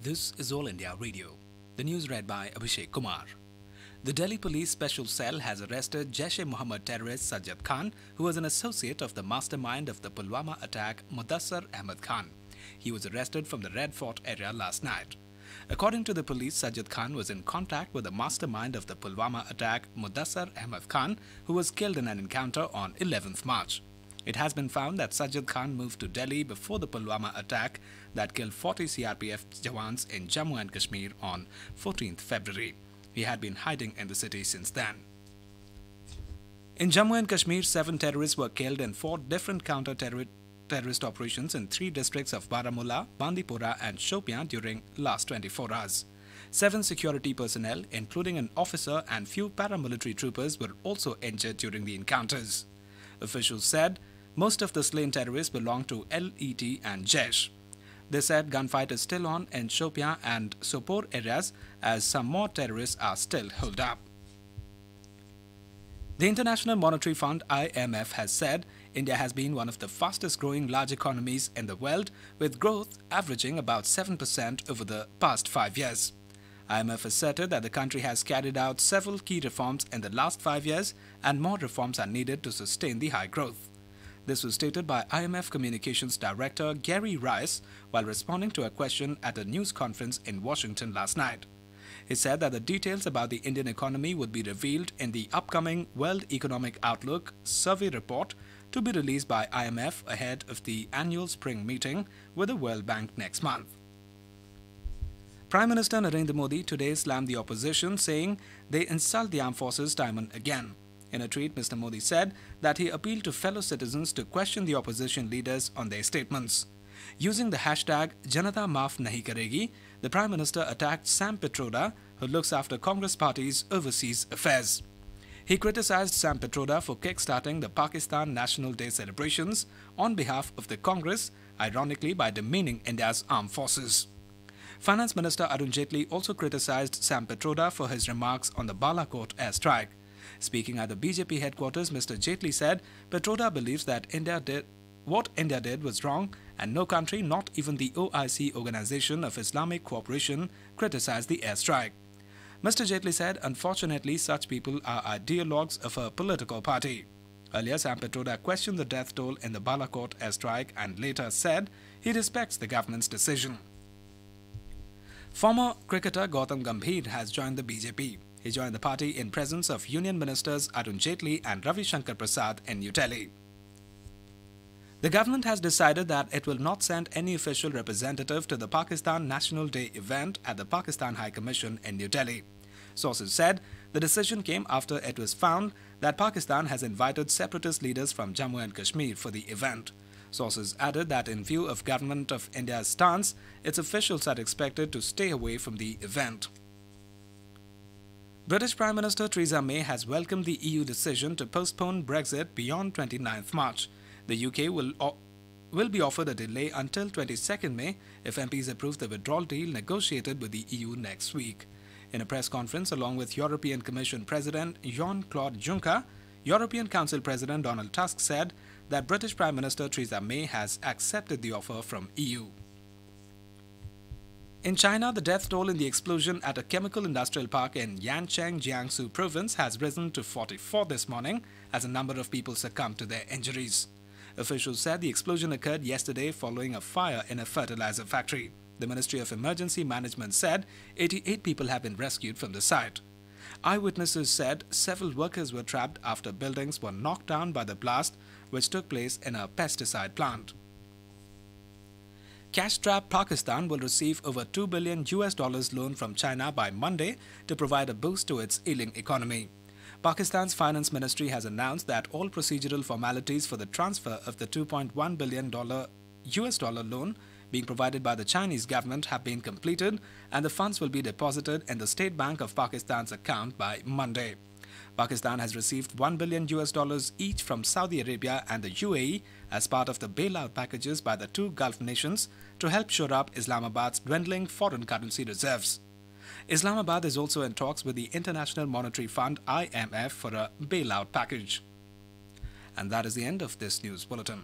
This is All India Radio. The news read by Abhishek Kumar. The Delhi Police Special Cell has arrested Jaish-e-Mohammed terrorist Sajjad Khan, who was an associate of the mastermind of the Pulwama attack, Mudassar Ahmed Khan. He was arrested from the Red Fort area last night. According to the police, Sajjad Khan was in contact with the mastermind of the Pulwama attack, Mudassar Ahmed Khan, who was killed in an encounter on 11th March. It has been found that Sajjad Khan moved to Delhi before the Pulwama attack that killed 40 CRPF Jawans in Jammu and Kashmir on 14th February. He had been hiding in the city since then. In Jammu and Kashmir, 7 terrorists were killed in 4 different counter-terrorist operations in 3 districts of Baramulla, Bandipora and Shopian during last 24 hours. 7 security personnel, including an officer and few paramilitary troopers, were also injured during the encounters. Officials said most of the slain terrorists belong to LET and Jaish. They said gunfight is still on in Shopian and Sopore areas as some more terrorists are still holed up. The International Monetary Fund IMF has said India has been one of the fastest growing large economies in the world, with growth averaging about 7% over the past 5 years. IMF asserted that the country has carried out several key reforms in the last 5 years and more reforms are needed to sustain the high growth. This was stated by IMF Communications Director Gary Rice while responding to a question at a news conference in Washington last night. He said that the details about the Indian economy would be revealed in the upcoming World Economic Outlook survey report to be released by IMF ahead of the annual spring meeting with the World Bank next month. Prime Minister Narendra Modi today slammed the opposition, saying they insult the armed forces time and again. In a tweet, Mr. Modi said that he appealed to fellow citizens to question the opposition leaders on their statements. Using the hashtag Janata Maaf Nahi Karegi, the Prime Minister attacked Sam Pitroda, who looks after Congress Party's overseas affairs. He criticized Sam Pitroda for kick-starting the Pakistan National Day celebrations on behalf of the Congress, ironically by demeaning India's armed forces. Finance Minister Arun Jaitley also criticized Sam Pitroda for his remarks on the Balakot airstrike. Speaking at the BJP headquarters, Mr. Jaitley said Pitroda believes that what India did was wrong and no country, not even the OIC Organization of Islamic Cooperation, criticized the airstrike. Mr. Jaitley said, unfortunately, such people are ideologues of a political party. Earlier, Sam Pitroda questioned the death toll in the Balakot airstrike and later said he respects the government's decision. Former cricketer Gautam Gambhir has joined the BJP. He joined the party in presence of Union Ministers Arun Jaitley and Ravi Shankar Prasad in New Delhi. The government has decided that it will not send any official representative to the Pakistan National Day event at the Pakistan High Commission in New Delhi. Sources said the decision came after it was found that Pakistan has invited separatist leaders from Jammu and Kashmir for the event. Sources added that in view of Government of India's stance, its officials are expected to stay away from the event. British Prime Minister Theresa May has welcomed the EU decision to postpone Brexit beyond 29th March. The UK will be offered a delay until 22nd May if MPs approve the withdrawal deal negotiated with the EU next week. In a press conference along with European Commission President Jean-Claude Juncker, European Council President Donald Tusk said that British Prime Minister Theresa May has accepted the offer from EU. In China, the death toll in the explosion at a chemical industrial park in Yancheng, Jiangsu province has risen to 44 this morning as a number of people succumbed to their injuries. Officials said the explosion occurred yesterday following a fire in a fertilizer factory. The Ministry of Emergency Management said 88 people have been rescued from the site. Eyewitnesses said several workers were trapped after buildings were knocked down by the blast, which took place in a pesticide plant. Cash-strapped Pakistan will receive over $2 billion loan from China by Monday to provide a boost to its ailing economy. Pakistan's Finance Ministry has announced that all procedural formalities for the transfer of the $2.1 billion loan being provided by the Chinese government have been completed and the funds will be deposited in the State Bank of Pakistan's account by Monday. Pakistan has received $1 billion each from Saudi Arabia and the UAE as part of the bailout packages by the 2 Gulf nations to help shore up Islamabad's dwindling foreign currency reserves. Islamabad is also in talks with the International Monetary Fund IMF for a bailout package. And that is the end of this news bulletin.